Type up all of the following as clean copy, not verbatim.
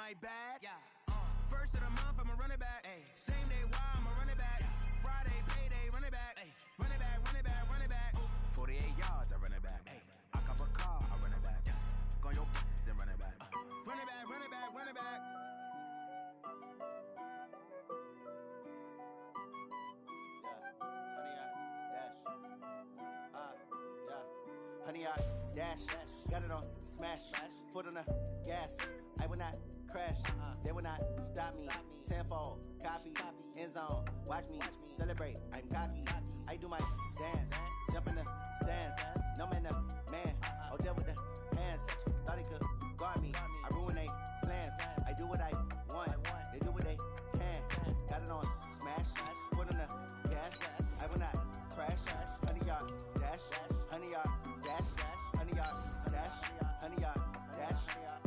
my bag. Yeah. First of the month, I'm a running back. Ay. Same day, why I'm a running back. Yeah. Friday, payday, running back. Ay. Running back, running back, running back. Ooh. 48 yards, I run it back. Ay. I cop a car, I run it back. Yeah. Go on your then run it back. Run it back, run it back, run it back. Honey, I dash, got it on smash, foot on the gas. I will not crash, they will not stop me. Tenfold, copy, end zone, watch me celebrate. I'm cocky, I do my dance, jump in the stands. No man, man, oh there with the hands. Thought he could guard me, I ruin they plans. I do what I want, they do what they can. Got it on smash, foot on the gas. I will not crash, honey, y'all dash, honey, y'all.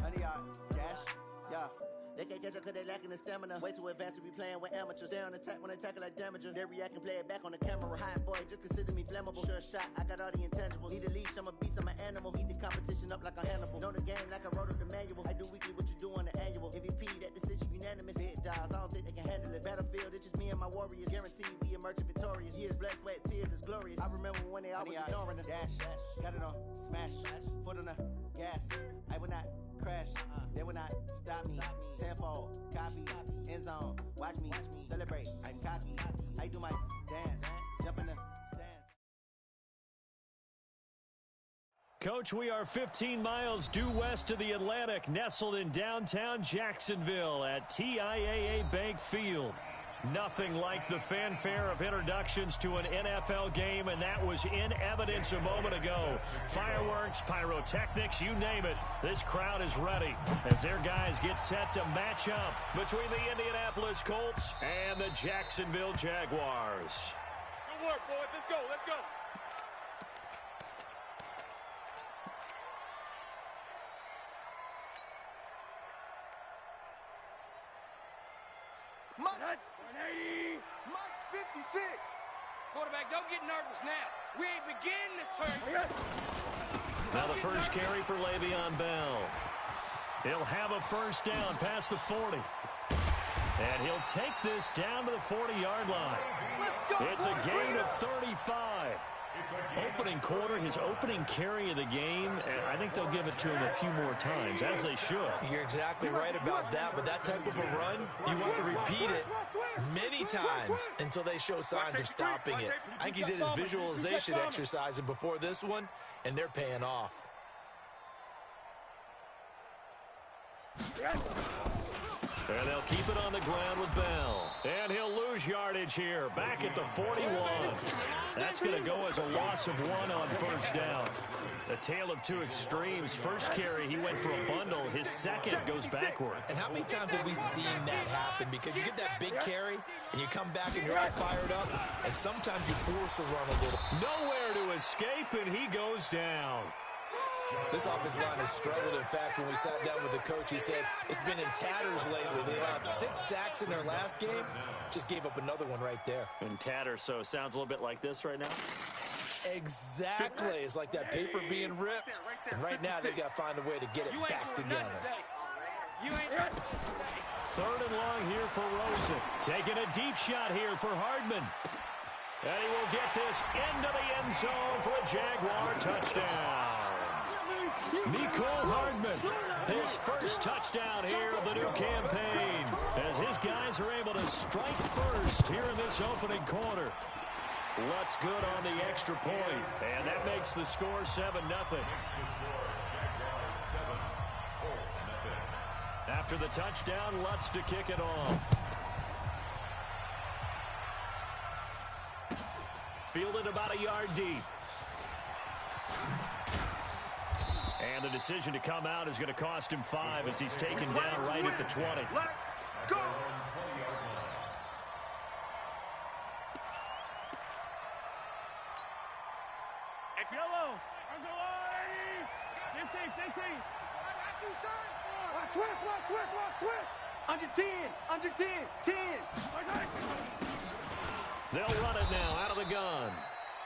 Honey, yeah. They can't catch up cause they lacking the stamina. Way too advanced to be playing with amateurs. They on attack when they tackle like damager. They react and play it back on the camera. Hot boy, just consider me flammable. Sure shot, I got all the intangibles. Need a leash, I'm a beast, I'm an animal. Eat the competition up like a Hannibal. Know the game like I wrote up the manual. I do weekly what you do on the annual. MVP, that decision unanimous. Big dials, I don't think they can handle this. Battlefield, it's just me and my warriors. Guaranteed we emerge victorious. Years, blood, sweat, tears, is glorious. I remember when they always ignoring us. Dash, got it on smash, foot on the gas. I will not crash, they will not stop me. Tenfold, copy, end zone, watch me celebrate. I'm cocky, I do my dance, jump in the stands. Coach, we are 15 miles due west of the Atlantic, nestled in downtown Jacksonville at TIAA Bank Field. Nothing like the fanfare of introductions to an NFL game, and that was in evidence a moment ago. Fireworks, pyrotechnics, you name it. This crowd is ready as their guys get set to match up between the Indianapolis Colts and the Jacksonville Jaguars. Good work, boys. Let's go. Let's go. Mike's 56. Quarterback, don't get nervous now. We ain't beginning to turn. Now the first carry for Le'Veon Bell. He'll have a first down past the 40. And he'll take this down to the 40-yard line. It's a gain of 35. Opening quarter, his opening carry of the game, and I think they'll give it to him a few more times, as they should. You're exactly right about that, but that type of a run, you want to repeat it many times until they show signs of stopping it. I think he did his visualization exercise before this one, and they're paying off. And they'll keep it on the ground with Bell. And he'll lose yardage here, back at the 41. That's going to go as a loss of 1 on first down. The tale of two extremes. First carry, he went for a bundle. His second goes backward. And how many times have we seen that happen? Because you get that big carry, and you come back and you're all fired up, and sometimes you force a run a little. Nowhere to escape, and he goes down. This offensive line has struggled. In fact, when we sat down with the coach, he said it's been in tatters lately. They allowed 6 sacks in their last game. Just gave up another one right there. In tatters, so it sounds a little bit like this right now? Exactly. It's like that paper being ripped. And right now, they've got to find a way to get it back together. Third and long here for Rosen. Taking a deep shot here for Hardman. And he will get this into the end zone for a Jaguar touchdown. Nicole Hardman, his first touchdown here of the new campaign, as his guys are able to strike first here in this opening quarter. Lutz good on the extra point, and that makes the score 7-0. After the touchdown, Lutz to kick it off. Fielded about a yard deep. And the decision to come out is going to cost him 5 as he's taken down right at the 20. Let's go! Yellow. Uncle Lady. 15. I got you, son. Watch, switch. Under 10. 10. They'll run it now out of the gun.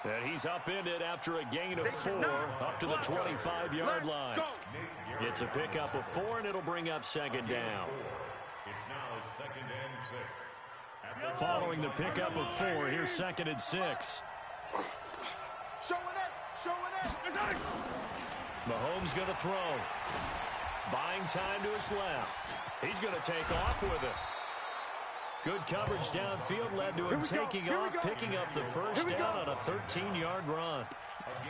And he's upended after a gain of 4 up to the 25-yard line. It's a pickup of 4, and it'll bring up second down. It's now 2nd and 6. Following the pickup of 4, here's 2nd and 6. Mahomes going to throw. Buying time to his left. He's going to take off with it. Good coverage downfield led to him taking off, picking up the first down on a 13-yard run.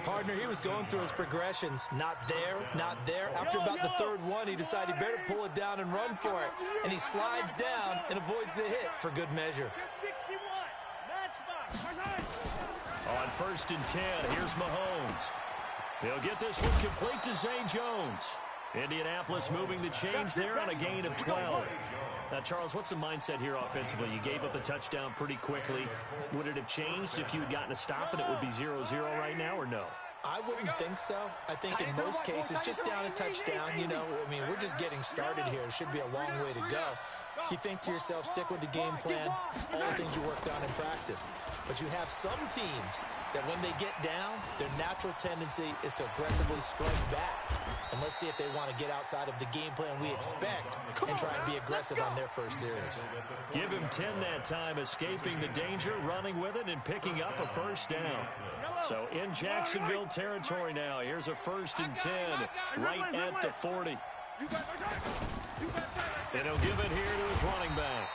Partner, he was going through his progressions. Not there, not there. After about the third one, he decided he better pull it down and run for it. And he slides down and avoids the hit for good measure. On 1st and 10, here's Mahomes. He'll get this one complete to Zay Jones. Indianapolis moving the chains there on a gain of 12. Now, Charles, what's the mindset here offensively? You gave up a touchdown pretty quickly. Would it have changed if you had gotten a stop and it would be 0-0 right now, or no? I wouldn't think so. I think in most cases, just down a touchdown, you know, I mean, we're just getting started here. It should be a long way to go. You think to yourself, stick with the game plan, all the things you worked on in practice. But you have some teams that when they get down, their natural tendency is to aggressively strike back. And let's see if they want to get outside of the game plan we expect and try and be aggressive on their first series. Give him 10 that time, escaping the danger, running with it, and picking up a first down. So in Jacksonville territory now, here's a 1st and 10, right at the 40. And he'll give it here to his running back.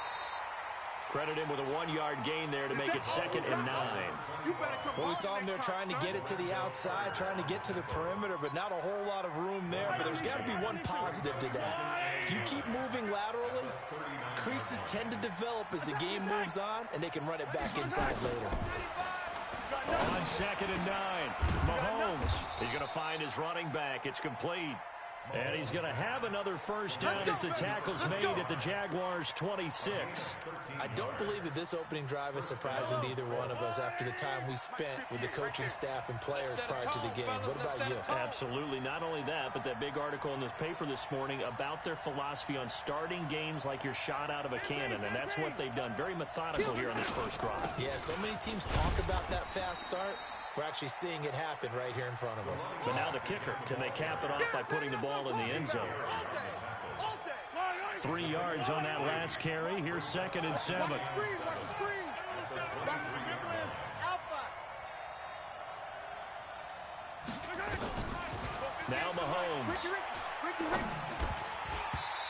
Credit him with a 1-yard gain there to make it 2nd and 9. Well, we saw him there trying to get it to the outside, trying to get to the perimeter, but not a whole lot of room there. But there's got to be one positive to that. If you keep moving laterally, creases tend to develop as the game moves on, and they can run it back inside later. On 2nd and 9, Mahomes. He's going to find his running back. It's complete. And he's going to have another first down as the tackle's made at the Jaguars' 26. I don't believe that this opening drive is surprising to either one of us after the time we spent with the coaching staff and players prior to the game. What about you? Absolutely. Not only that, but that big article in the paper this morning about their philosophy on starting games like you're shot out of a cannon, and that's what they've done. Very methodical here on this first drive. Yeah, so many teams talk about that fast start. We're actually seeing it happen right here in front of us. But now the kicker. Can they cap it off by putting the ball in the end zone? 3 yards on that last carry. Here's 2nd and 7. Now Mahomes.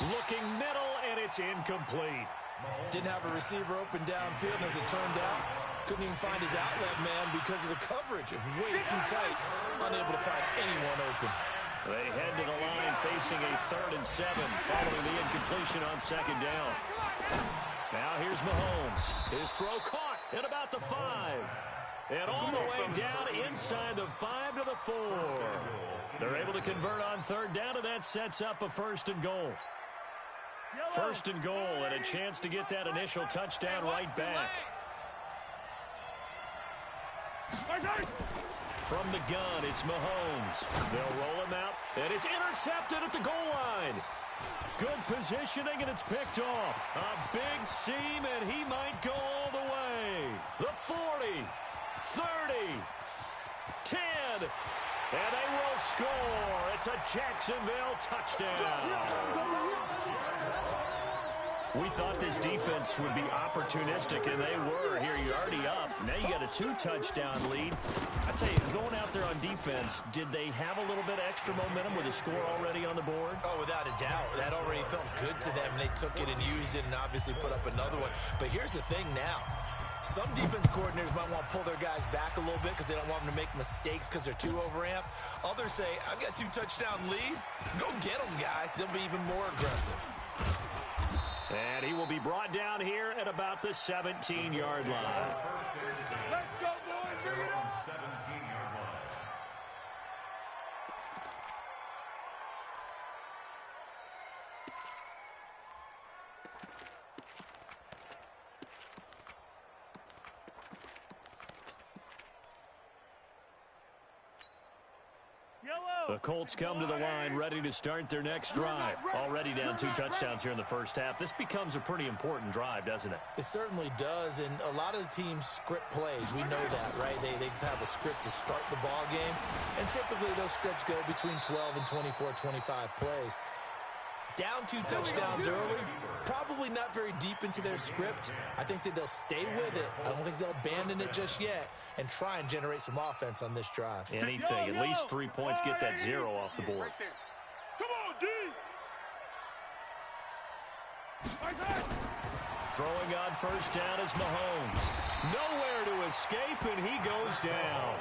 Looking middle, and it's incomplete. Didn't have a receiver open downfield, and as it turned out, couldn't even find his outlet man because of the coverage. It was way too tight, unable to find anyone open. They head to the line facing a 3rd and 7 following the incompletion on 2nd down. Now here's Mahomes. His throw caught at about the 5. And all the way down inside the 5 to the 4. They're able to convert on 3rd down, and that sets up a 1st and goal. 1st and goal, and a chance to get that initial touchdown right back. From the gun, it's Mahomes. They'll roll him out, and it's intercepted at the goal line. Good positioning, and it's picked off. A big seam, and he might go all the way. The 40, 30, 10, and they will score. It's a Jacksonville touchdown. We thought this defense would be opportunistic, and they were. Here, you're already up. Now you got a 2-touchdown lead. I tell you, going out there on defense, did they have a little bit of extra momentum with a score already on the board? Oh, without a doubt. That already felt good to them. They took it and used it and obviously put up another one. But here's the thing now. Some defense coordinators might want to pull their guys back a little bit because they don't want them to make mistakes because they're too overamped. Others say, I've got a 2-touchdown lead. Go get them, guys. They'll be even more aggressive. And he will be brought down here at about the 17-yard line. Let's go, boys. Bring it up. 17-yard line. The Colts come to the line ready to start their next drive. Already down 2 touchdowns here in the first half. This becomes a pretty important drive, doesn't it? It certainly does, and a lot of the teams script plays. We know that, right? They have a script to start the ball game, and typically those scripts go between 12 and 24, 25 plays. Down 2 touchdowns early, probably not very deep into their script. I think that they'll stay with it. I don't think they'll abandon it just yet and try and generate some offense on this drive. Anything, at least 3 points, get that 0 off the board. Come on, D! Throwing on first down is Mahomes. Nowhere to escape, and he goes down.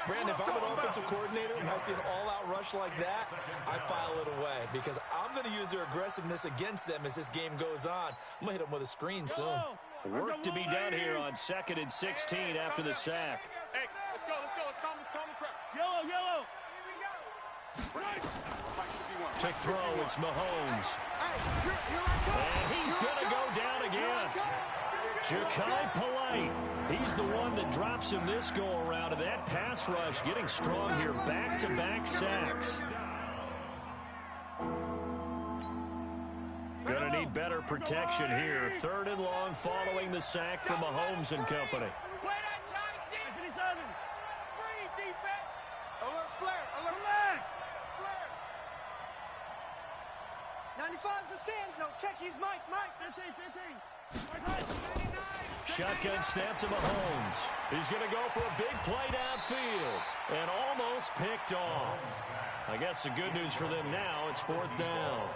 Brandon, if I'm an offensive coordinator and I see an all-out rush like that, I file it away because I'm going to use their aggressiveness against them as this game goes on. I'm going to hit them with a screen soon. Work to be done here on 2nd and 16 after the sack. Hey, let's go. Let's calm the crowd. Yellow. To throw, it's Mahomes. And he's going to go down again. Ja'Kai Polite. He's the one that drops him this go-around, and that pass rush getting strong here. Back-to-back sacks. Gonna need better protection here. 3rd and long following the sack from Mahomes and company. Play that tight defense. Free defense. Alert flare. 95's the sand. No, check. He's Mike. 15. Shotgun snap to Mahomes. He's going to go for a big play downfield and almost picked off. I guess the good news for them now, it's 4th down.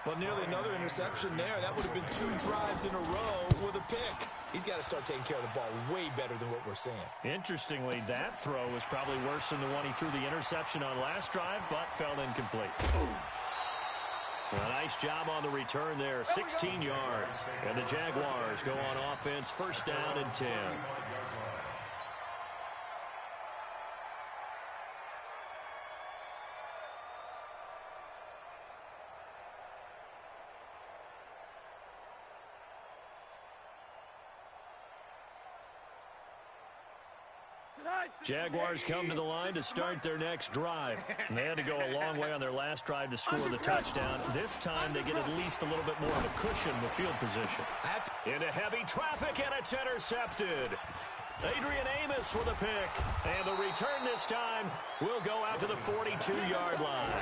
Well, nearly another interception there. That would have been 2 drives in a row with a pick. He's got to start taking care of the ball way better than what we're seeing. Interestingly, that throw was probably worse than the one he threw the interception on last drive, but fell incomplete. A nice job on the return there, 16 yards. And the Jaguars go on offense, 1st down and 10. Jaguars come to the line to start their next drive. And they had to go a long way on their last drive to score the touchdown. This time they get at least a little bit more of a cushion with field position. Into heavy traffic, and it's intercepted. Adrian Amos with a pick. And the return this time will go out to the 42-yard line.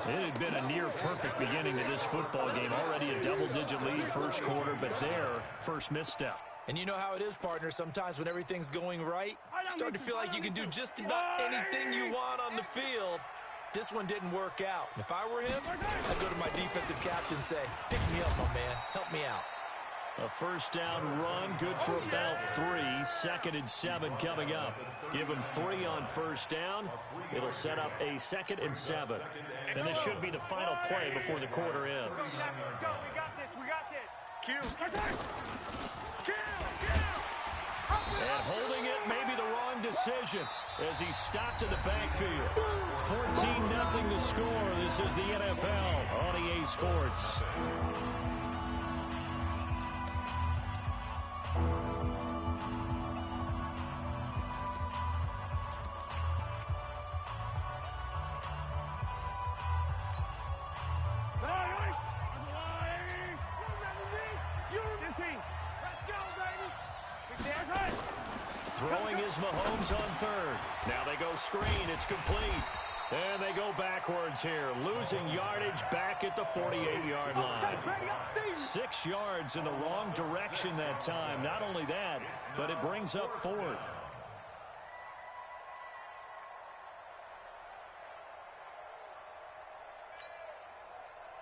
It had been a near-perfect beginning to this football game. Already a double-digit lead first quarter, but their first misstep. And you know how it is, partner. Sometimes when everything's going right, you start to feel like you can do just about anything you want on the field. This one didn't work out. If I were him, I'd go to my defensive captain and say, pick me up, my man. Help me out. A 1st down run, good for about 3. 2nd and 7 coming up. Give them 3 on 1st down. It'll set up a 2nd and 7. And this should be the final play before the quarter ends. Let's go. We got this. Kill. And holding it may be the wrong decision as he stopped in the backfield. 14-0 the score. This is the NFL on EA Sports. Throwing is Mahomes on 3rd. Now they go screen. It's complete. And they go backwards here, losing yardage back at the 48-yard line. 6 yards in the wrong direction that time. Not only that, but it brings up 4th.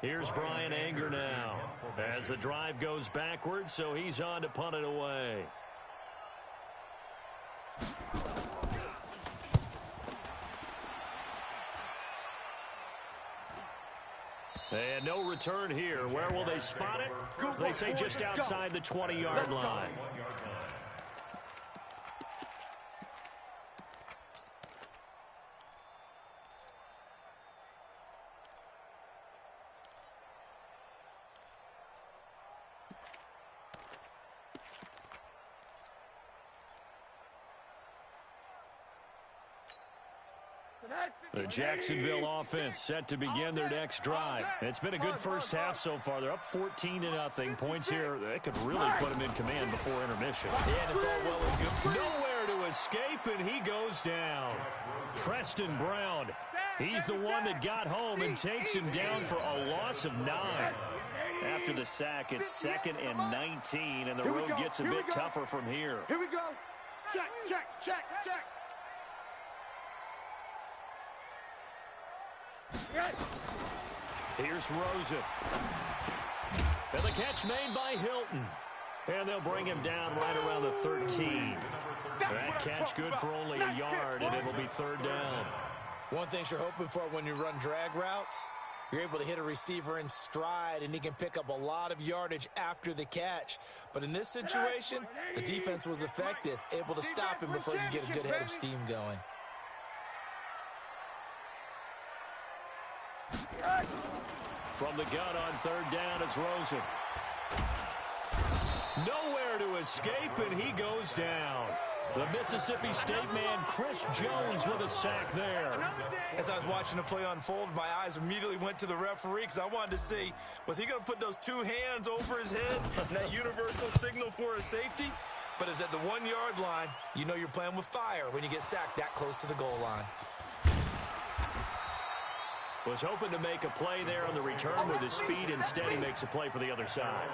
Here's Brian Anger now as the drive goes backwards, so he's on to punt it away. And no return here. Where will they spot it? They say just outside the 20-yard line. The Jacksonville offense set to begin their next drive. It's been a good first half so far. They're up 14-0. Points here, they could really put them in command before intermission. Yeah, and it's all well and good. Nowhere to escape, and he goes down. Preston Brown, he's the one that got home and takes him down for a loss of 9. After the sack, it's 2nd and 19, and the road gets a bit tougher from here. Here we go. Check, check, check, check. Here's Rosen. And the catch made by Hilton. And they'll bring him down right around the 13. That catch good for only a yard, and it'll be 3rd down. One thing you're hoping for when you run drag routes, you're able to hit a receiver in stride, and he can pick up a lot of yardage after the catch. But in this situation, the defense was effective, able to stop him before he could get a good head of steam going. From the gun on 3rd down, it's Rosen. Nowhere to escape, and he goes down. The Mississippi State man, Chris Jones, with a sack there. As I was watching the play unfold, my eyes immediately went to the referee because I wanted to see, was he going to put those 2 hands over his head and that universal signal for a safety? But it's at the 1-yard line. You know you're playing with fire when you get sacked that close to the goal line. Was hoping to make a play there on the return with his speed. Instead, he makes a play for the other side.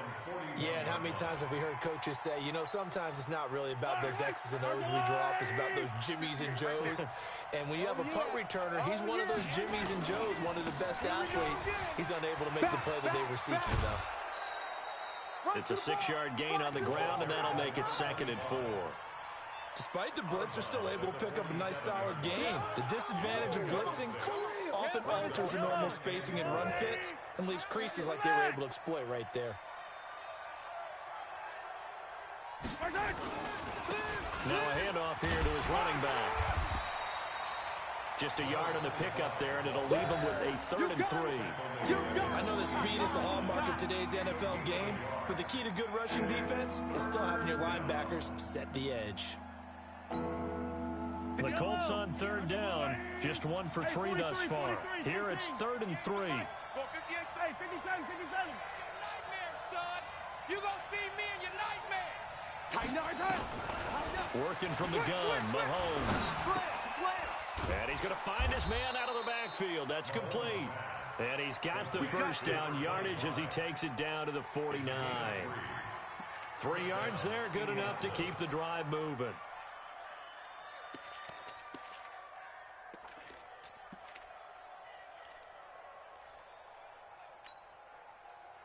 Yeah, and how many times have we heard coaches say, you know, sometimes it's not really about those X's and O's we drop. It's about those Jimmies and Joes. And when you have a punt returner, he's one of those Jimmies and Joes, one of the best athletes. He's unable to make the play that they were seeking, though. It's a 6-yard gain on the ground, and that'll make it 2nd and 4. Despite the blitz, they're still able to pick up a nice, solid gain. The disadvantage of blitzing often alters the normal spacing and run fits and leaves creases like they were able to exploit right there. Now a handoff here to his running back. Just a yard on the pickup there, and it'll leave him with a 3rd and 3. I know that speed is the hallmark of today's NFL game, but the key to good rushing defense is still having your linebackers set the edge. The Colts on 3rd down, just 1 for 3 thus far. Here it's 3rd and 3. Hey, 57, 57. You gonna see me in your nightmares. Tighten up. Working from the gun, Mahomes. And he's going to find his man out of the backfield. That's complete. And he's got the first down yardage as he takes it down to the 49. 3 yards there, good enough to keep the drive moving.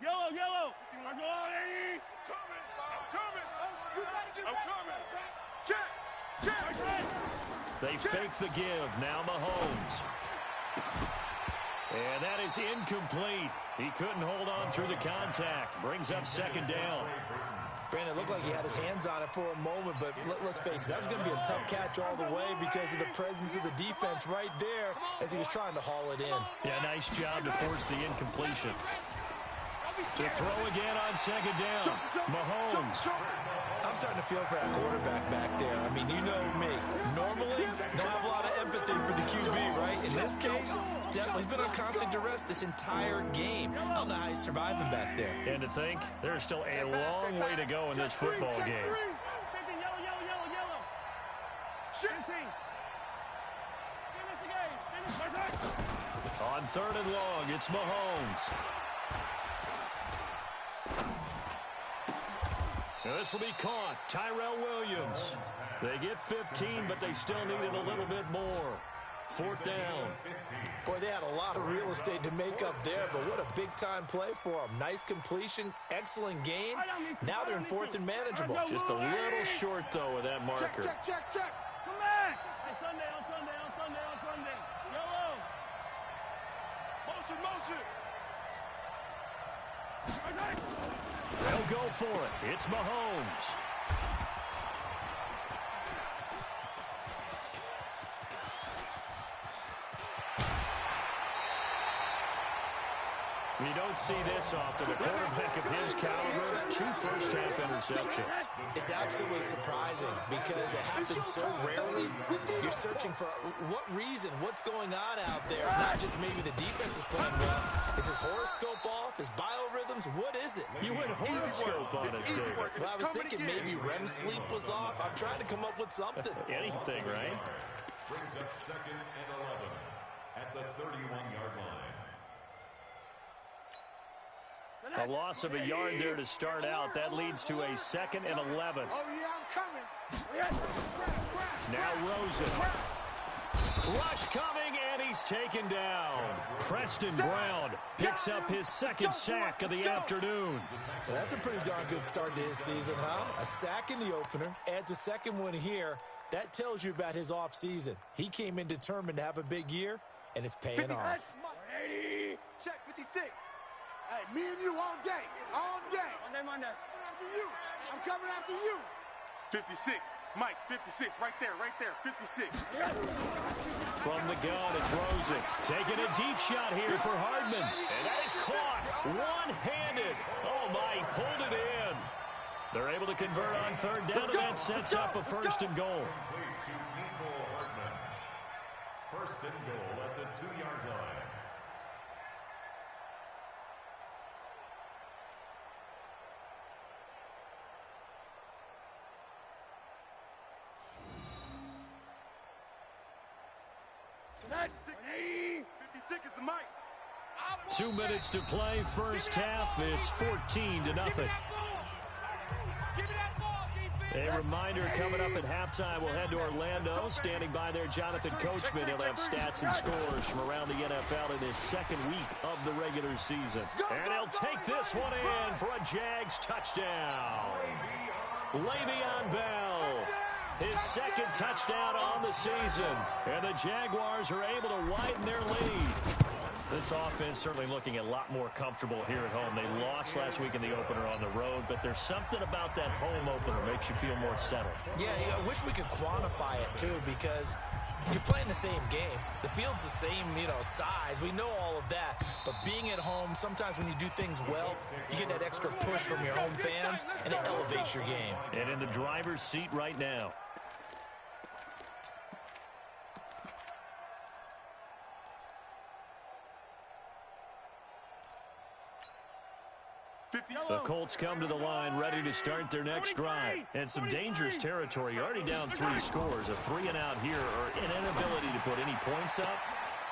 Yellow. I'm coming. Check. They fake the give. Now Mahomes. And that is incomplete. He couldn't hold on through the contact. Brings up 2nd down. Brandon, it looked like he had his hands on it for a moment, but let's face it, that was going to be a tough catch all the way because of the presence of the defense right there as he was trying to haul it in. Yeah, nice job to force the incompletion. To throw again on 2nd down. Mahomes. I'm starting to feel for that quarterback back there. I mean, you know me. Normally, don't have a lot of empathy for the QB, right? In this case, definitely. He's been on constant duress this entire game. I don't know how he's surviving back there. And to think, there's still a long way to go in this football game. On 3rd and long, it's Mahomes. This will be caught. Tyrell Williams. They get 15, but they still needed a little bit more. 4th down. Boy, they had a lot of real estate to make up there, but what a big-time play for them. Nice completion, excellent gain. Now they're in 4th and manageable. Just a little short, though, with that marker. Check. Come back. Hey, Sunday. Yellow. Motion. They'll go for it. It's Mahomes. You don't see this often. A quarterback of his caliber, 2 first-half interceptions. It's absolutely surprising because it happens so rarely. You're searching for what reason, what's going on out there. It's not just maybe the defense is playing well. Is his horoscope off? His biorhythms? What is it? You went horoscope on us, David. Well, I was thinking maybe REM sleep was off. I'm trying to come up with something. Anything, right? Brings up 2nd and 11 at the 31-yard line. A loss of a yard there to start out. That leads to a 2nd and 11. Oh, yeah, I'm coming. Now Rosen. Rush coming, and he's taken down. Preston Brown picks up his 2nd sack of the afternoon. Well, that's a pretty darn good start to his season, huh? A sack in the opener, adds a 2nd one here. That tells you about his offseason. He came in determined to have a big year, and it's paying off. 80. Check 56. Hey, me and you all day. All day. Monday. After you. I'm coming after you. 56. Mike, 56. Right there. 56. From the gun, it's Rosen. Taking a deep shot here for Hardman. And that is caught one-handed. Oh, my, he pulled it in. They're able to convert on 3rd down, and that sets up a 1st and goal. First and goal at the 2-yard line. That 56 is the mic. 2 minutes to play, first half. It's 14-0. A reminder coming up at halftime, we'll head to Orlando. Standing by there, Jonathan Coachman. He'll have stats and scores from around the NFL in his 2nd week of the regular season. And he'll take this one in for a Jags touchdown. Le'Veon Bell, his 2nd touchdown on the season. And the Jaguars are able to widen their lead. This offense certainly looking a lot more comfortable here at home. They lost last week in the opener on the road, but there's something about that home opener makes you feel more settled. Yeah, I wish we could quantify it, too, because you're playing the same game. The field's the same, size. We know all of that. But being at home, sometimes when you do things well, you get that extra push from your home fans, and it elevates your game. And in the driver's seat right now. The Colts come to the line ready to start their next drive. And some dangerous territory. You're already down 3 scores. A 3-and-out here or an inability to put any points up.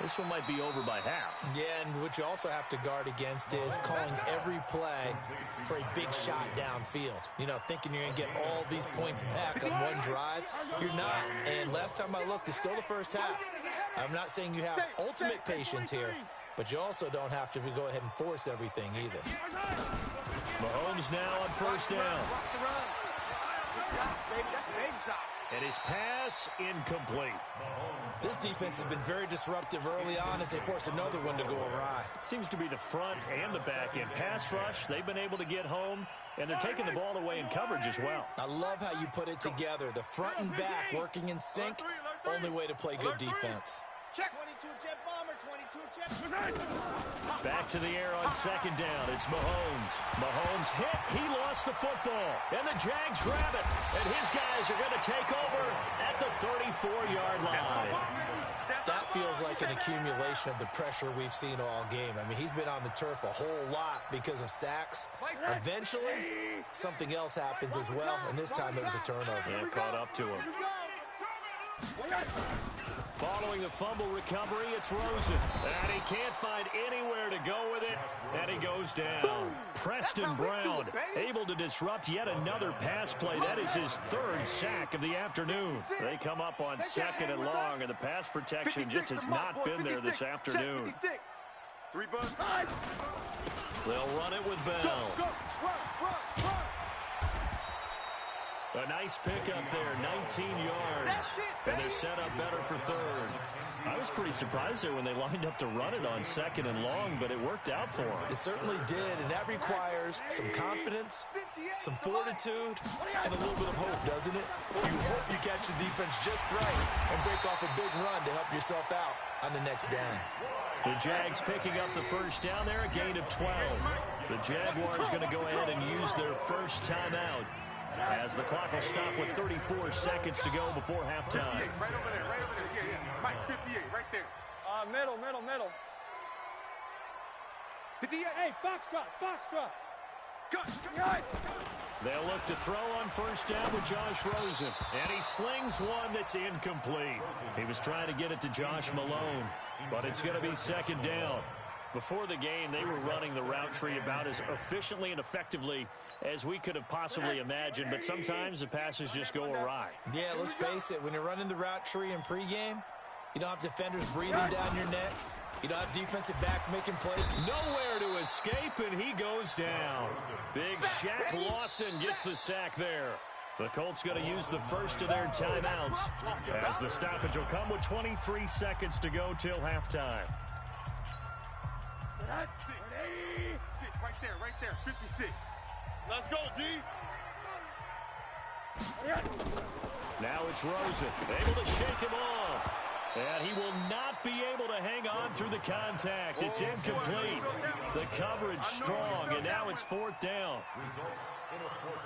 This one might be over by half. Yeah, and what you also have to guard against is calling every play for a big shot downfield. Thinking you're going to get all these points back on one drive. You're not. And last time I looked, it's still the first half. I'm not saying you have ultimate patience here, but you also don't have to go ahead and force everything either. Mahomes now on 1st down. And his pass incomplete. This defense has been very disruptive early on as they force another one to go awry. It seems to be the front and the back end. Pass rush, they've been able to get home, and they're taking the ball away in coverage as well. I love how you put it together. The front and back working in sync, only way to play good defense. Check 22 jet bomber, 22 jet. Back to the air on 2nd down. It's Mahomes. Mahomes hit. He lost the football. And the Jags grab it. And his guys are going to take over at the 34-yard line. That feels like an accumulation of the pressure we've seen all game. I mean, he's been on the turf a whole lot because of sacks. Eventually, something else happens as well, and this time it was a turnover. And caught up to him. Following the fumble recovery, it's Rosen. And he can't find anywhere to go with it, and he goes down. Preston Brown able to disrupt yet another pass play. That is his 3rd sack of the afternoon. They come up on 2nd and long, and the pass protection just has not been there this afternoon. They'll run it with Bell. A nice pickup there, 19 yards. And they're set up better for 3rd. I was pretty surprised there when they lined up to run it on 2nd and long, but it worked out for them. It certainly did, and that requires some confidence, some fortitude, and a little bit of hope, doesn't it? You hope you catch the defense just right and break off a big run to help yourself out. on the next down. The Jags picking up the first down there, a gain of 12. The Jaguars going to go ahead and use their first timeout as the clock will stop with 34 seconds to go before halftime. Right over there, right over there. Yeah, yeah. Mike, 58, right there. Middle. 58. Hey, foxtrot. Cut. They'll look to throw on first down with Josh Rosen. And he slings one that's incomplete. He was trying to get it to Josh Malone, but it's going to be second down. Before the game, they were running the route tree about as efficiently and effectively as we could have possibly imagined, but sometimes the passes just go awry. Yeah, let's face it, when you're running the route tree in pregame, you don't have defenders breathing down your neck. You don't have defensive backs making plays. Nowhere to escape, and he goes down. Big Shaq Lawson gets the sack there. The Colts going to use the first of their timeouts as the stoppage will come with 23 seconds to go till halftime. 6, right there, 56. Let's go, D. Now it's Rosen, able to shake him off. And he will not be able to hang on through the contact. It's incomplete. The coverage strong, and now it's fourth down.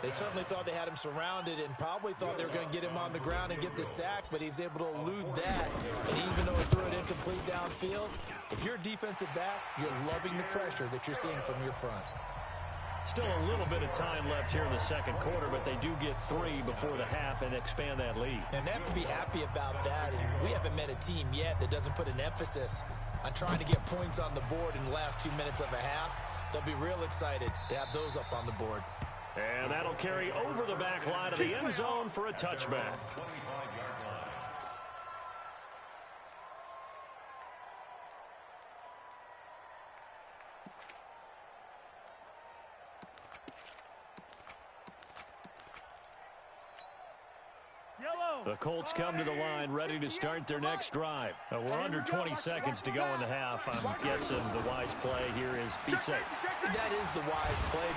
They certainly thought they had him surrounded and probably thought they were going to get him on the ground and get the sack, but he was able to elude that. And even though he threw it incomplete downfield, if you're a defensive back, you're loving the pressure that you're seeing from your front. Still a little bit of time left here in the second quarter, but they do get 3 before the half and expand that lead. And they have to be happy about that. And we haven't met a team yet that doesn't put an emphasis on trying to get points on the board in the last 2 minutes of a half. They'll be real excited to have those up on the board. And that'll carry over the back line of the end zone for a touchback. The Colts come to the line ready to start their next drive. We're under 20 seconds to go in the half. I'm guessing the wise play here is be safe. That is the wise play.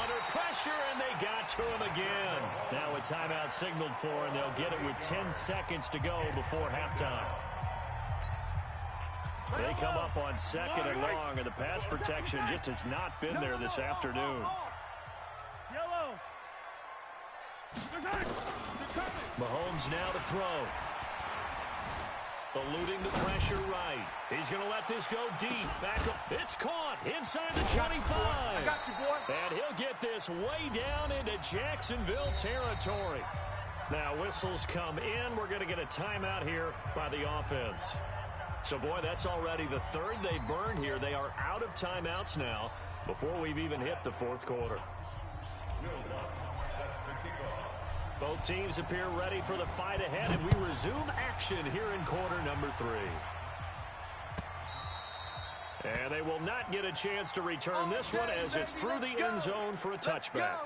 Under pressure, and they got to him again. Now a timeout signaled for, and they'll get it with 10 seconds to go before halftime. They come up on second and long, and the pass protection just has not been there this afternoon. Yellow. Mahomes now to throw. Eluding the pressure right. He's going to let this go deep. Back up. It's caught inside the 25. I got you, boy. And he'll get this way down into Jacksonville territory. Now whistles come in. We're going to get a timeout here by the offense. So, boy, that's already the third they burned here. They are out of timeouts now before we've even hit the fourth quarter. Both teams appear ready for the fight ahead, and we resume action here in quarter number 3. And they will not get a chance to return this one as it's through the end zone for a touchback.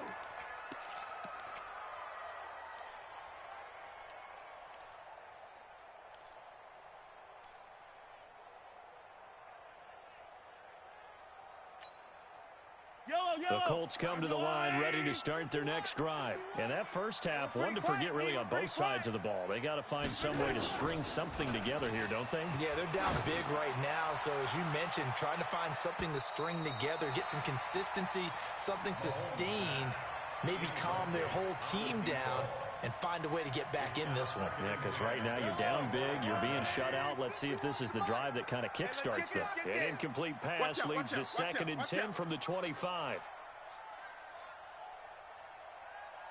The Colts come to the line ready to start their next drive. And that first half, one to forget really on both sides of the ball. They got to find some way to string something together here, don't they? Yeah, they're down big right now. So as you mentioned, trying to find something to string together, get some consistency, something sustained, maybe calm their whole team down and find a way to get back in this one. Yeah, because right now you're down big, you're being shut out. Let's see if this is the drive that kind of kickstarts them. An incomplete pass leads to second and 10 from the 25.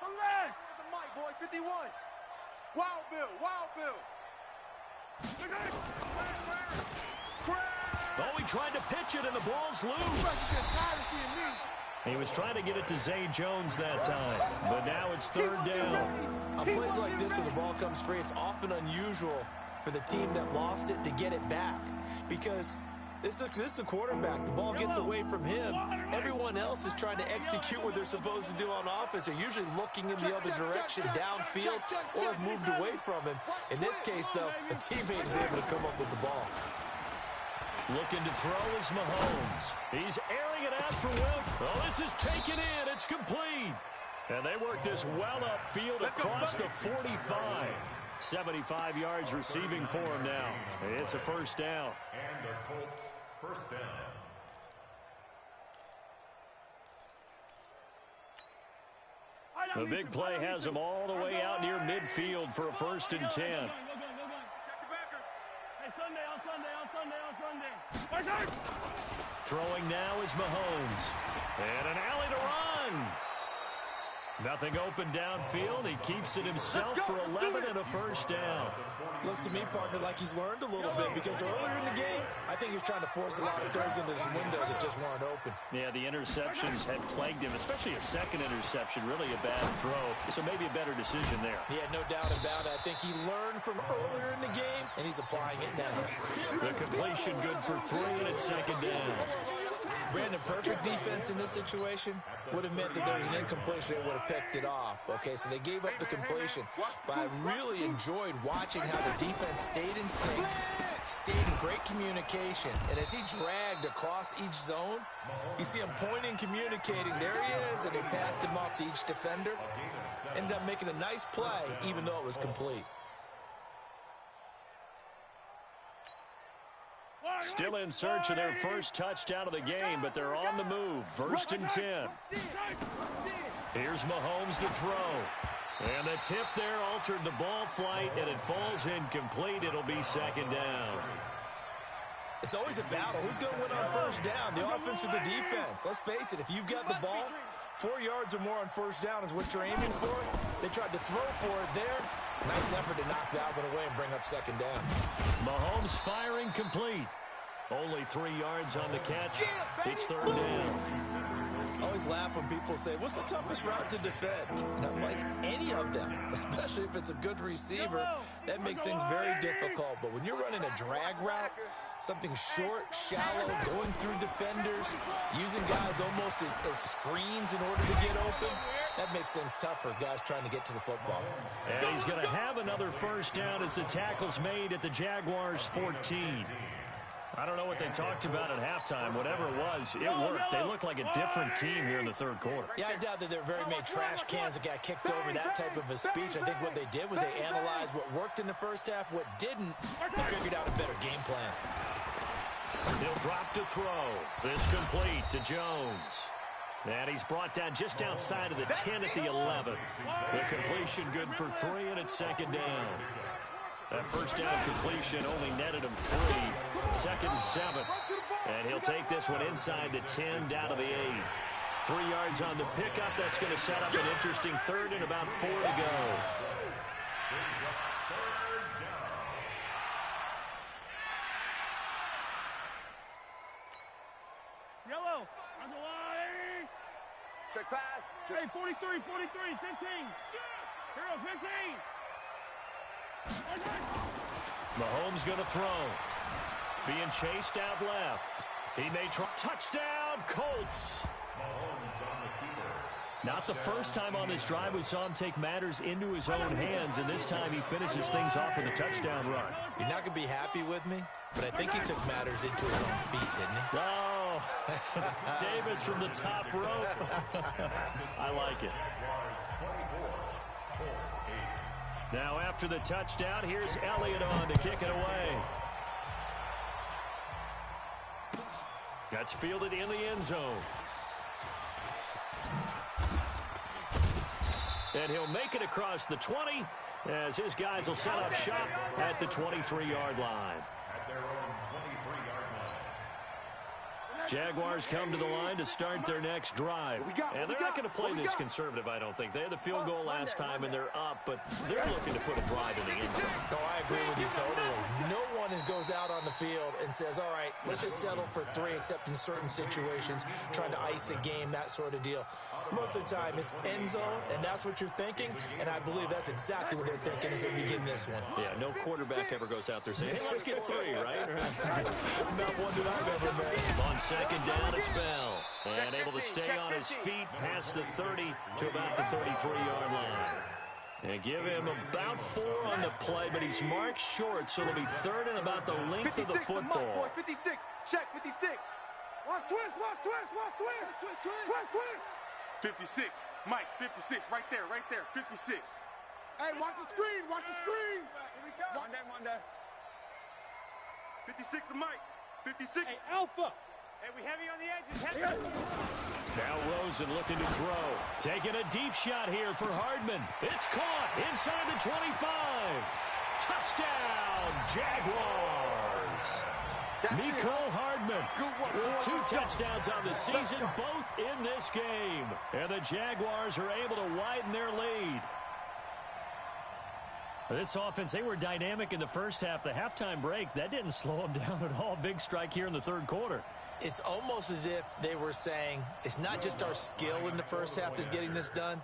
The mic, boy, 51. Wild Bill. Oh, he tried to pitch it, and the ball's loose. He was trying to get it to Zay Jones that time, but now it's third down. On plays like this, when the ball comes free, it's often unusual for the team that lost it to get it back because this is the quarterback. The ball gets away from him. Everyone else is trying to execute what they're supposed to do on offense. They're usually looking in the other direction, downfield, or have moved away from him. In this case, though, a teammate is able to come up with the ball. Looking to throw is Mahomes. He's airing it out for Will. Oh, this is taken in. It's complete. And they work this well upfield across the 45. 75 yards receiving for him now. It's a first down. And the Colts first down. The big play has him all the way out near midfield for a 1st and 10. Hey, Sunday, on Sunday. Throwing now is Mahomes. And an alley to run. Nothing open downfield. He keeps it himself for 11 and a first down. Looks to me, partner, like he's learned a little bit because earlier in the game, I think he was trying to force a lot of throws into his windows that just weren't open. Yeah, the interceptions had plagued him, especially a second interception, really a bad throw. So maybe a better decision there. Yeah, no doubt about it. I think he learned from earlier in the game, and he's applying it now. The completion good for 3, and it's 2nd down. Brandon, perfect defense in this situation would have meant that there was an incompletion. They would have picked it off. Okay, so they gave up the completion. But I really enjoyed watching how the defense stayed in sync, stayed in great communication. And as he dragged across each zone, you see him pointing, communicating. There he is, and they passed him off to each defender. Ended up making a nice play, even though it was complete. Still in search of their first touchdown of the game, but they're on the move. 1st and 10. Here's Mahomes to throw. And the tip there altered the ball flight, and it falls incomplete. It'll be 2nd down. It's always a battle. Who's going to win on first down, the offense or the defense? Let's face it, if you've got the ball, 4 yards or more on first down is what you're aiming for. They tried to throw for it there. Nice effort to knock that one away and bring up 2nd down. Mahomes firing complete. Only 3 yards on the catch. It's 3rd down. I always laugh when people say, what's the toughest route to defend? And I'm like, any of them, especially if it's a good receiver. That makes things very difficult. But when you're running a drag route, something short, shallow, going through defenders, using guys almost as screens in order to get open, that makes things tough for guys trying to get to the football. And he's going to have another first down as the tackle's made at the Jaguars' 14. I don't know what they talked about at halftime. Whatever it was, it worked. They look like a different team here in the 3rd quarter. Yeah, I doubt that there are very many trash cans that got kicked over, that type of a speech. I think what they did was they analyzed what worked in the first half, what didn't, and figured out a better game plan. He'll drop to throw. This complete to Jones. And he's brought down just outside of the 10 at the 11. The completion good for 3, and it's 2nd down. That first down completion only netted him 3. 2nd and 7. And he'll take this one inside the 10 down to the 8. 3 yards on the pickup. That's going to set up an interesting 3rd and about 4 to go. Yellow. On the line. Check pass. Hey, 43, 15. Hero, 15. Mahomes going to throw. Being chased out left. He may try. Touchdown, Colts. Not the first time on this drive we saw him take matters into his own hands, and this time he finishes things off with a touchdown run. You're not going to be happy with me, but I think he took matters into his own feet, didn't he? Oh, Davis from the top rope. I like it. Now after the touchdown, here's Elliott on to kick it away. That's fielded in the end zone. And he'll make it across the 20 as his guys will set up shop at the 23-yard line. At their own 23-yard line. Jaguars come to the line to start their next drive. And they're not going to play this conservative, I don't think. They had the field goal last time, and they're up, but they're looking to put a drive in the end zone. Oh, I agree with you totally. No one goes out on the field and says, all right, let's just settle for 3, except in certain situations, trying to ice a game, that sort of deal. Most of the time, it's end zone, and that's what you're thinking, and I believe that's exactly what they're thinking as they begin this one. Yeah, no quarterback ever goes out there saying, hey, let's get 3, right? Not one that I've ever met. On 2nd down, it's Bell. And able to stay on his feet past the 30 to about the 33-yard line. And give him about 4 on the play, but he's marked short, so it'll be 3rd and about the length of the football. 56, check 56. Watch twist. 56, Mike, 56, right there, 56. Hey, watch the screen. Watch the screen. Here we go. Monday. 56 to Mike. 56. Hey, Alpha. Hey, we heavy on the edges. Heavy. Now Rosen looking to throw. Taking a deep shot here for Hardman. It's caught inside the 25. Touchdown, Jaguars. Mecole Hardman. 2 touchdowns on the season, both in this game. And the Jaguars are able to widen their lead. This offense, they were dynamic in the first half. The halftime break, that didn't slow them down at all. Big strike here in the third quarter. It's almost as if they were saying, it's not just our skill in the first half that's getting this done,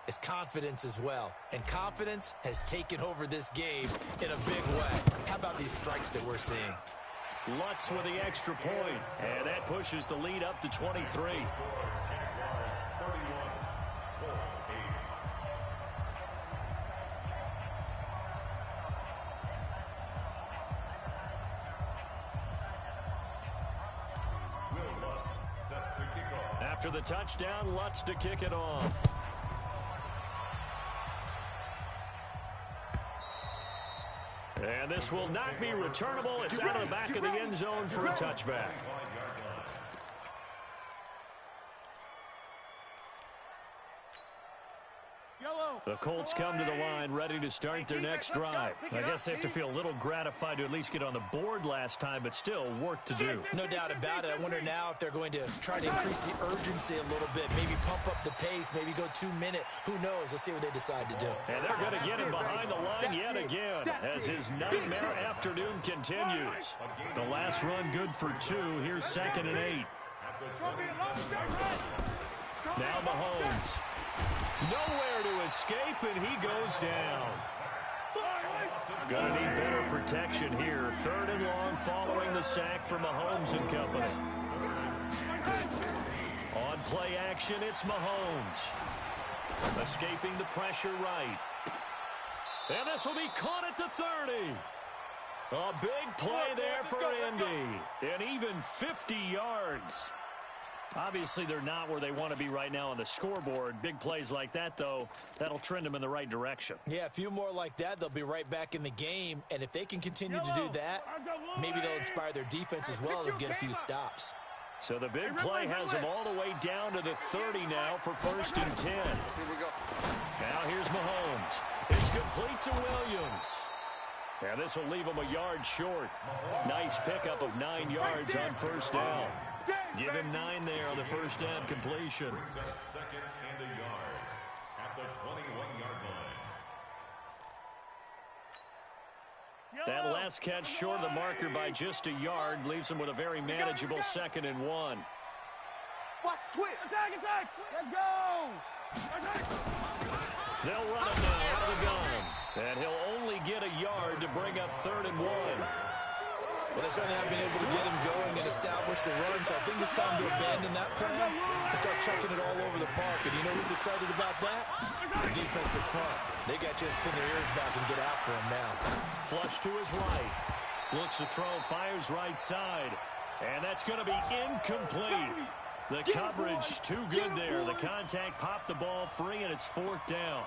it's confidence as well. And confidence has taken over this game in a big way. How about these strikes that we're seeing? Lutz with the extra point, and that pushes the lead up to 23. After the touchdown, Lutz to kick it off. And this will not be returnable. It's out of the back of the end zone for a touchback. The Colts come to the line ready to start their next drive. I guess they have to feel a little gratified to at least get on the board last time, but still work to do. No doubt about it. I wonder now if they're going to try to increase the urgency a little bit, maybe pump up the pace, maybe go 2-minute. Who knows? Let's see what they decide to do. And they're going to get him behind the line yet again as his nightmare afternoon continues. The last run good for 2. Here's 2nd and 8. Now Mahomes. Nowhere to escape, and he goes down. Gonna need better protection here. 3rd and long following the sack from Mahomes and company. On play action, it's Mahomes. Escaping the pressure right. And this will be caught at the 30. A big play there for Indy. And even 50 yards. Obviously, they're not where they want to be right now on the scoreboard. Big plays like that, though, that'll trend them in the right direction. Yeah, a few more like that, they'll be right back in the game. And if they can continue to do that, maybe they'll inspire their defense as well and get a few stops. So the big play has them all the way down to the 30 now for 1st and 10. Here we go. Now here's Mahomes. It's complete to Williams. And this will leave him a yard short. Nice pickup of 9 yards on 1st down. Give him 9 there on the 1st down completion. 2nd and a yard at the 21-yard line. That last catch short of the marker by just a yard leaves him with a very manageable 2nd and 1. Watch twitch. Attack. Let's go. They'll run him now out of the gun. And he'll only get a yard to bring up 3rd and 1. Well, they certainly have been able to get him going and establish the run, so I think it's time to abandon that plan and start chucking it all over the park. And you know who's excited about that? The defensive front. They got just pin their ears back and get after him now. Flush to his right. Looks to throw, fires right side. And that's going to be incomplete. The coverage too good there. The contact popped the ball free, and it's 4th down.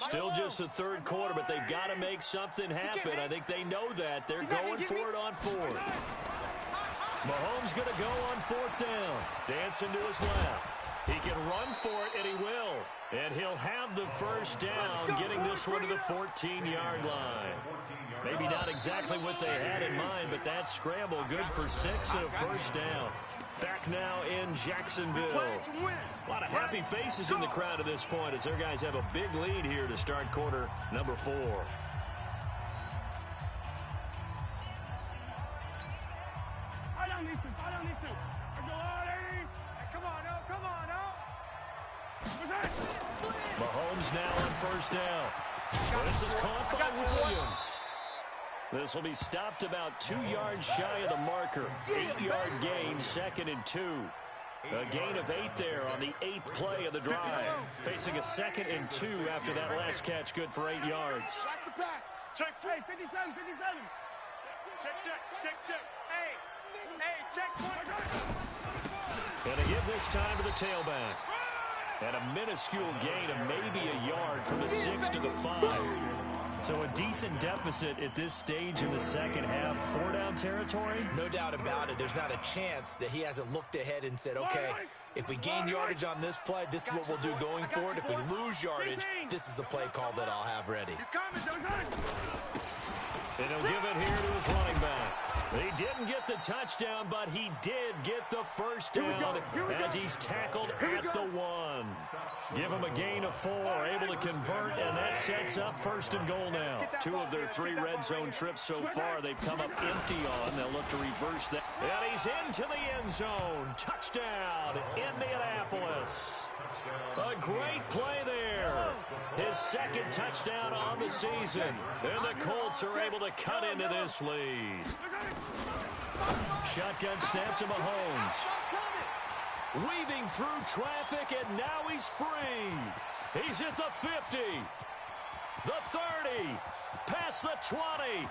Still just the 3rd quarter, but they've got to make something happen. I think they know that. They're going for it on 4th. Mahomes going to go on 4th down. Dancing to his left. He can run for it, and he will. And he'll have the 1st down, getting this one to the 14-yard line. Maybe not exactly what they had in mind, but that scramble good for 6 and a 1st down. Back now in Jacksonville. A lot of happy faces in the crowd at this point as their guys have a big lead here to start quarter number 4. I don't need to. Come on, Mahomes now on 1st down. This is caught by Williams. This will be stopped about 2 yards shy of the marker. 8-yard gain, 2nd and 2. A gain of 8 there on the 8th play of the drive. Facing a 2nd and 2 after that last catch, good for 8 yards. Watch the pass. Check. Hey, 57. Check. Hey, checkpoint. And to give this time to the tailback. And a minuscule gain of maybe a yard from the 6 to the 5. So a decent deficit at this stage in the second half. 4-down territory? No doubt about it. There's not a chance that he hasn't looked ahead and said, okay, if we gain yardage on this play, this is what we'll do going forward. If we lose yardage, this is the play call that I'll have ready. And he'll give it here to his running back. He didn't get the touchdown, but he did get the first down as he's tackled at the 1. Give him a gain of 4, able to convert, and that sets up 1st and goal now. 2 of their 3 red zone trips so far they've come up empty on. They'll look to reverse that. And he's into the end zone. Touchdown, Indianapolis. A great play there. His 2nd touchdown on the season. And the Colts are able to cut into this lead. Shotgun snap to Mahomes. Weaving through traffic, and now he's free. He's at the 50, the 30, past the 20.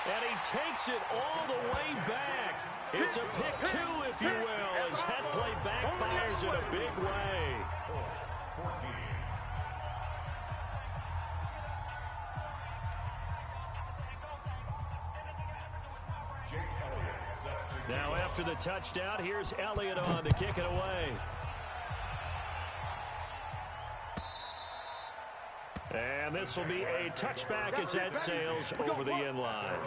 And he takes it all the way back. It's a pick 2, if you will, as that play backfires in a big way. Now after the touchdown, here's Elliott on to kick it away. And this will be a touchback as that sails over the end line.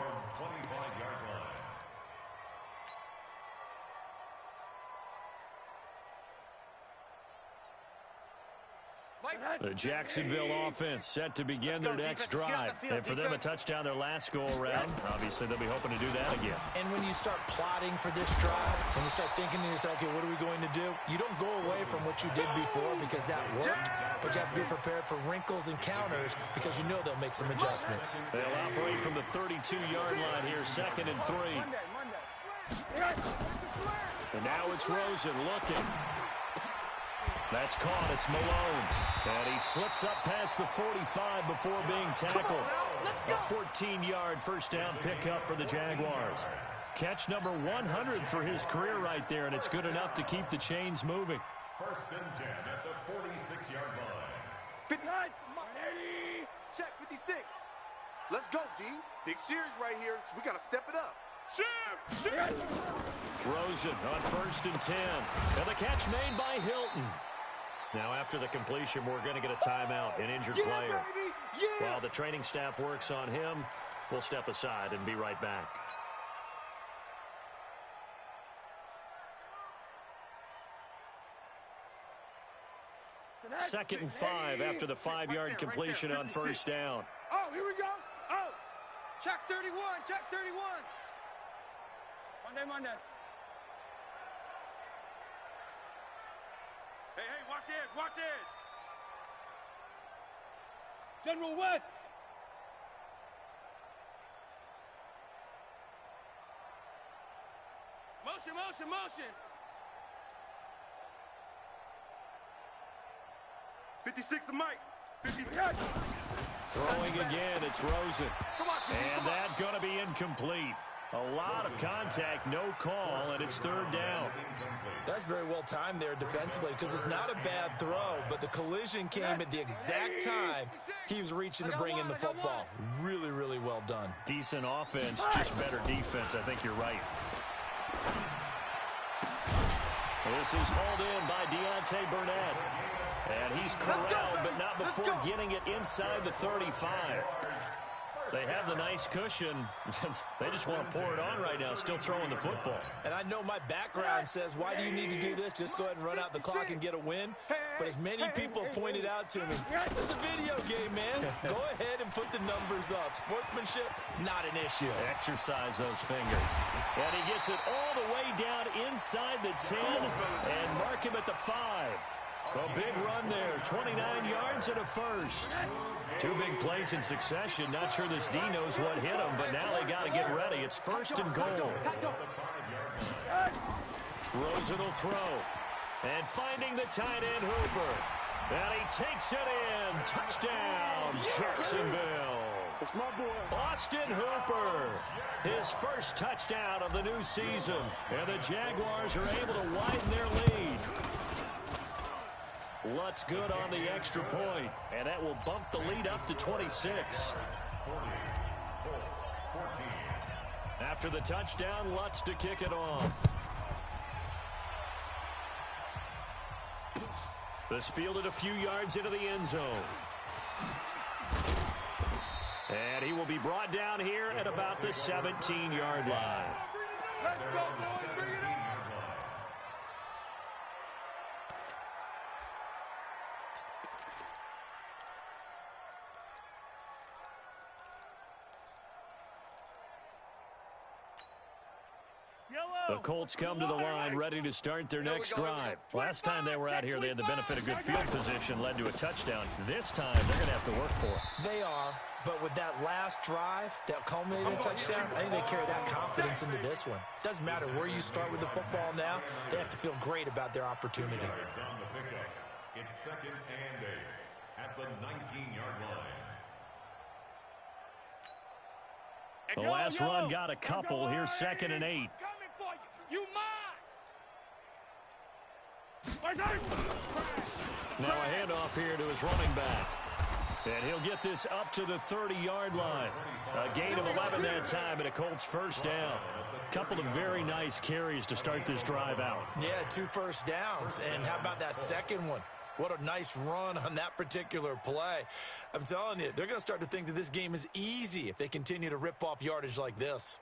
The Jacksonville offense set to begin their next drive. And for them, a touchdown their last go-around. Obviously, they'll be hoping to do that again. And when you start plotting for this drive, when you start thinking to yourself, okay, what are we going to do? You don't go away from what you did before because that worked, but you have to be prepared for wrinkles and counters because you know they'll make some adjustments. They'll operate from the 32-yard line here, 2nd and 3. And now it's Rosen looking. That's caught. It's Malone. And he slips up past the 45 before being tackled. A 14-yard first down pickup for the Jaguars. Catch number 100 for his career right there, and it's good enough to keep the chains moving. 1st and 10 at the 46-yard line. 59. Check, 56. Let's go, D. Big series right here, so we got to step it up. Rosen on 1st and 10. And the catch made by Hilton. Now, after the completion, we're going to get a timeout, an injured player. While the training staff works on him, we'll step aside and be right back. Second and 5 after the 5-yard completion on 1st down. Oh, here we go. Oh, check 31, check 31. Monday. Hey, watch edge. General West. Motion. 56 to Mike. 56. Throwing again, it's Rosen. And that's going to be incomplete. A lot of contact, no call, and it's 3rd down. That's very well timed there defensively because it's not a bad throw, but the collision came at the exact time he was reaching to bring in the football. Really, really well done. Decent offense, just better defense. I think you're right. This is hauled in by Deontay Burnett. And he's corralled, but not before getting it inside the 35. They have the nice cushion. They just want to pour it on right now, still throwing the football. And I know my background says, why do you need to do this? Just go ahead and run out the clock and get a win. But as many people pointed out to me, it's a video game, man. Go ahead and put the numbers up. Sportsmanship, not an issue. Exercise those fingers. And he gets it all the way down inside the 10 and mark him at the 5. A big run there, 29 yards and a first. 2 big plays in succession. Not sure this D knows what hit him, but now they got to get ready. It's 1st and goal. Rosen will throw. And finding the tight end, Hooper. And he takes it in. Touchdown, Jacksonville. It's my boy. Austin Hooper, his first touchdown of the new season. And the Jaguars are able to widen their lead. Lutz good on the extra point, and that will bump the lead up to 26. After the touchdown, Lutz to kick it off. This fielded a few yards into the end zone. And he will be brought down here at about the 17-yard line. Let's go, boys. Bring it on. The Colts come to the line ready to start their next drive. Last time they were out here, they had the benefit of good field position, led to a touchdown. This time, they're going to have to work for it. They are, but with that last drive that culminated in a touchdown, I think they carry that confidence into this one. Doesn't matter where you start with the football now, they have to feel great about their opportunity. It's 2nd and 8 at the 19-yard line. The last run got a couple. Here's 2nd and 8. Coming for you. You mine. Now a handoff here to his running back. And he'll get this up to the 30-yard line. A gain of 11 that time and a Colts first down. Couple of very nice carries to start this drive out. Yeah, 2 first downs. And how about that second one? What a nice run on that particular play. I'm telling you, they're going to start to think that this game is easy if they continue to rip off yardage like this.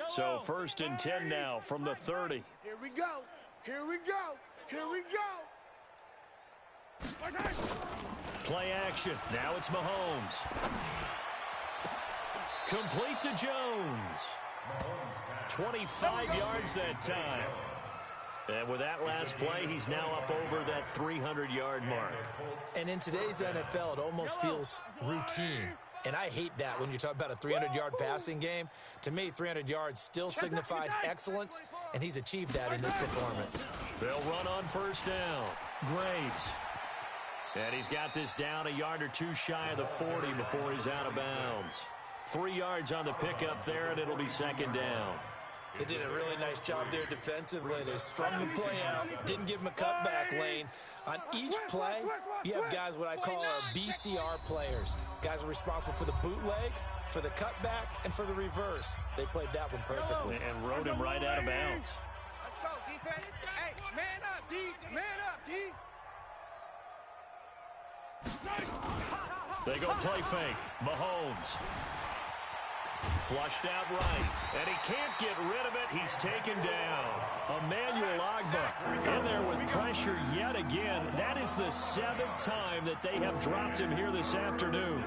So 1st and 10 now from the 30. Here we go. Here we go. Here we go. Play action. Now it's Mahomes. Complete to Jones. 25 yards that time. And with that last play, he's now up over that 300-yard mark. And in today's NFL, it almost feels routine. And I hate that when you talk about a 300-yard passing game. To me, 300 yards still signifies excellence, and he's achieved that in this performance. They'll run on first down. Graves. And he's got this down a yard or two shy of the 40 before he's out of bounds. 3 yards on the pickup there, and it'll be 2nd down. They did a really nice job there defensively. They strung the play out, didn't give him a cutback lane. On each play, you have guys what I call our BCR players. Guys are responsible for the bootleg, for the cutback, and for the reverse. They played that one perfectly. And rode him right out of bounds. Let's go, defense. Hey, man up, D. Man up, D. They go play fake. Mahomes. Flushed out right. And he can't get rid of it. He's taken down. Emmanuel Ogbah in there with pressure yet again. That is the 7th time that they have dropped him here this afternoon.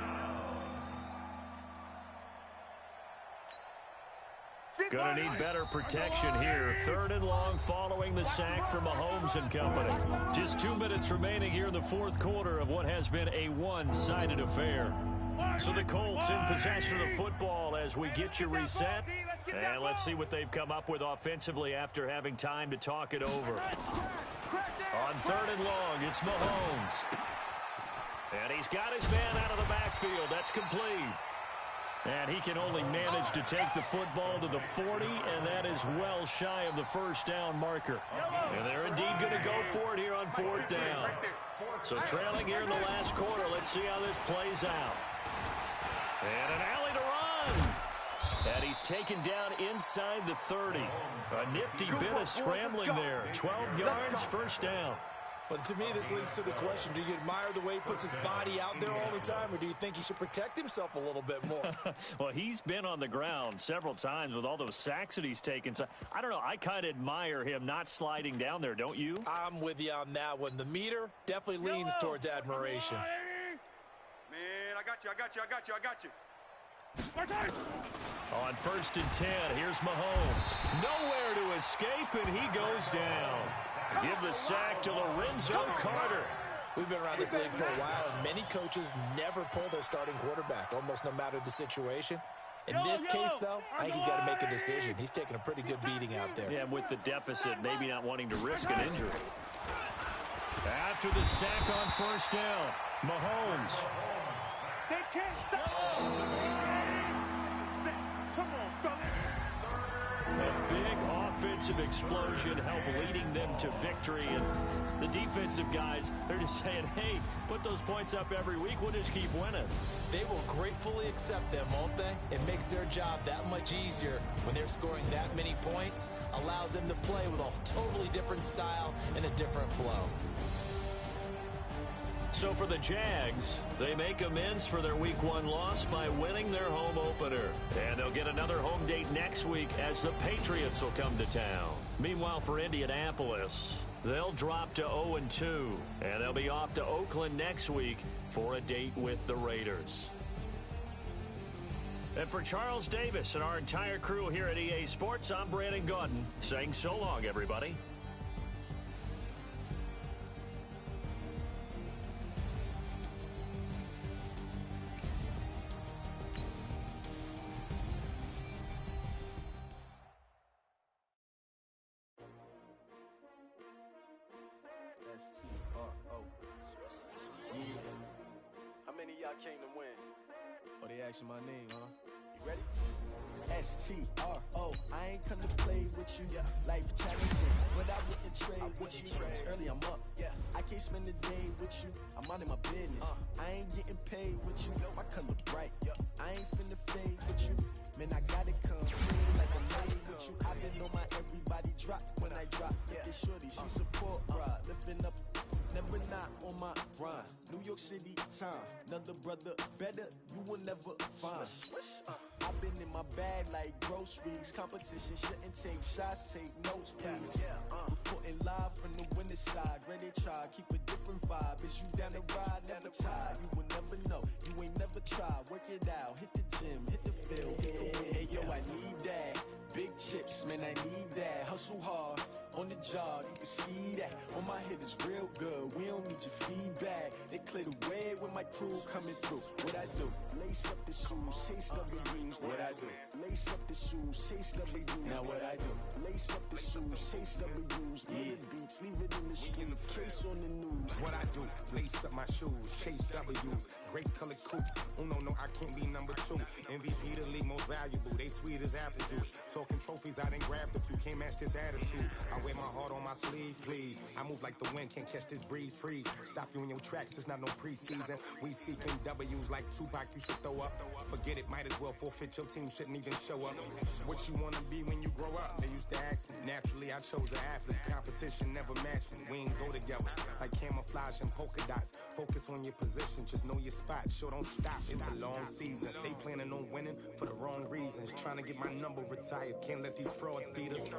Gonna need better protection here. 3rd and long following the sack from Mahomes and company. Just 2 minutes remaining here in the 4th quarter of what has been a one-sided affair. So the Colts in possession of the football as we get you reset. And let's see what they've come up with offensively after having time to talk it over. On 3rd and long, it's Mahomes. And he's got his man out of the backfield. That's complete. And he can only manage to take the football to the 40, and that is well shy of the first down marker. And they're indeed going to go for it here on 4th down. So trailing here in the last quarter, let's see how this plays out. And an alley to run. And he's taken down inside the 30. A nifty bit of scrambling there. 12 yards, first down. Well, to me, this leads to the question, do you admire the way he puts his body out there all the time, or do you think he should protect himself a little bit more? Well, he's been on the ground several times with all those sacks that he's taken. So, I don't know, I kind of admire him not sliding down there, don't you? I'm with you on that one. The meter definitely leans towards admiration. Man, I got you. On 1st and 10, here's Mahomes. Nowhere to escape, and he goes down. Give the sack to Lorenzo Carter. We've been around this league for a while, and many coaches never pull their starting quarterback, almost no matter the situation. In this case, though, I think he's got to make a decision. He's taking a pretty good beating out there. Yeah, with the deficit, maybe not wanting to risk an injury. After the sack on first down, Mahomes. They can't stop. Come on, fellas. A big offensive explosion helped leading them to victory. And the defensive guys, they're just saying, hey, put those points up every week. We'll just keep winning. They will gratefully accept them, won't they? It makes their job that much easier when they're scoring that many points. Allows them to play with a totally different style and a different flow. So for the Jags, they make amends for their Week 1 loss by winning their home opener. And they'll get another home date next week as the Patriots will come to town. Meanwhile, for Indianapolis, they'll drop to 0-2. And they'll be off to Oakland next week for a date with the Raiders. And for Charles Davis and our entire crew here at EA Sports, I'm Brandon Gaudin saying so long, everybody. How many of y'all came to win? Oh, they asking my name, huh? You ready? S-T-R-O, I ain't come to play with you. Life challenging, but I wouldn't trade with you. It's early, I'm up. I can't spend the day with you. I'm minding my business. I ain't getting paid with you. My color bright. I ain't finna fade with you. Man, I gotta come clean like a maid with you. I've been on my everybody drop when I drop. Look at shorty, she support ride. Lifting up, never not on my grind. New York City time. Another brother better, you will never find. I've been in my bag like groceries. Competition shouldn't take shots, take notes, please. Reporting live from the winning side. Ready to try, keep a different vibe. Is you down the ride, never tired. You will never know, you ain't never tried. Work it out, hit the gym, hit the field. Hey yo, I need that. Big chips, man, I need that. Hustle hard, on the job, you can see that. On my head is real good, we don't need your feedback. They clear the way with my crew coming through. What I do? Lace up the shoes, chase W's. What I do? Lace up the shoes, chase W's. Now what I do? Lace up the shoes, chase W's. Yeah. Beats, leave it in the street, case on the news. What I do? Lace up my shoes, chase W's. Great colored coops. No, I can't be number 2. MVP the league most valuable. They sweet as apple juice. Talking trophies, I didn't grab the few. Can't match this attitude. I wear my heart on my sleeve, please. I move like the wind, can't catch this breeze, freeze. Stop you in your tracks, there's not no preseason. We seeking W's like Tupac used to throw up. Forget it, might as well forfeit. Your team shouldn't even show up. What you wanna be when you grow up? They used to ask me. Naturally, I chose an athlete. Competition never matched me. We ain't go together like camouflage and polka dots. Focus on your position, just know your spot. Sure, don't stop. It's a long season. They planning on winning for the wrong reasons. Trying to get my number retired. Can't let these frauds beat us.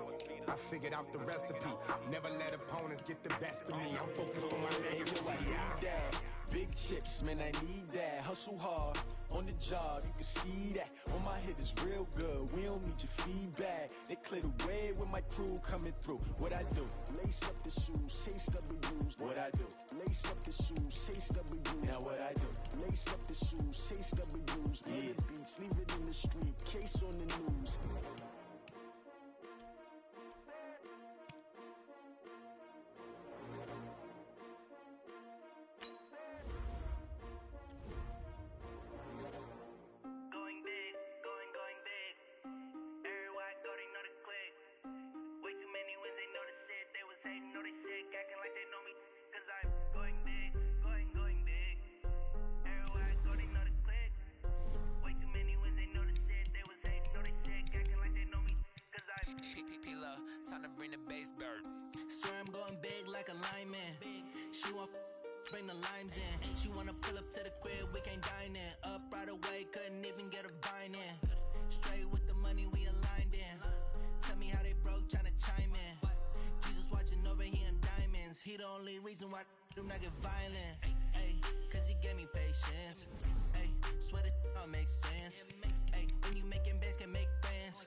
I figured out the recipe. Never let opponents get the best of me. I'm focused on my legacy. I need that. Big chips, man, I need that. Hustle hard, on the job, you can see that. On my head is real good, we don't need your feedback. They clear the way with my crew coming through. What I do? Lace up the shoes, chase W's. What I do? Lace up the shoes, chase W's. Now what I do? Lace up the shoes, chase W's. Yeah. Beats, leave it in the street, case on the news. Time to bring the bass bird. Swear I'm going big like a lineman. She want bring the limes in. She wanna pull up to the crib, we can't dine in. Up right away, couldn't even get a vine in. Straight with the money, we aligned in. Tell me how they broke, tryna chime in. Jesus watching over here in diamonds. He the only reason why do not get violent. Ay, cause he gave me patience. Ay, swear that all makes sense. Ay, when you making bands can make friends.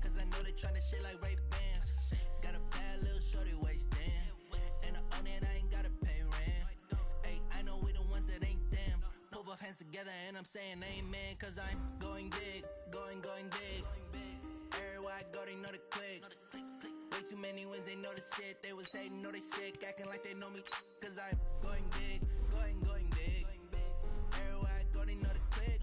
Cause I know they tryna shit like Ray Bans. Got a bad little shorty wasting. And I own it, I ain't gotta pay rent. Ay, I know we the ones that ain't them. Move both hands together and I'm saying amen. Cause I'm going big, going big. Everywhere I go, they know the click. Way too many wins, they know the shit. They was hating, know they sick, acting like they know me. Cause I'm going big, going big. Everywhere I go, they know the click.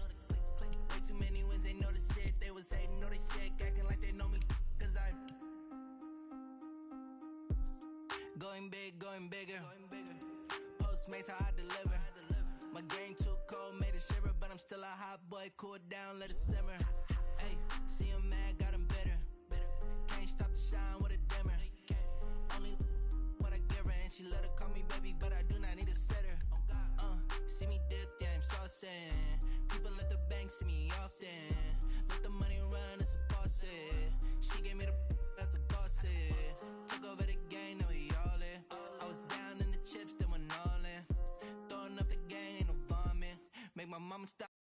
Way too many wins, they know the shit. They was hating, know they sick, acting like they know me. Cause I'm going big, going bigger. Postmates, how I deliver. My game too cold, made it shiver. But I'm still a hot boy, cool it down, let it simmer. Hey, see him mad, got him bitter. Can't stop the shine with a dimmer. Only what I give her, and she let her call me baby, but I do not need a sitter. See me dip, yeah, I'm saucing. People at the bank see me often. Let the money run, it's a faucet. She gave me the that's a boss is. Took over the game, now we all in. I was down in the chips, then went all in. Throwing up the gang, ain't no bombing. Make my mama stop.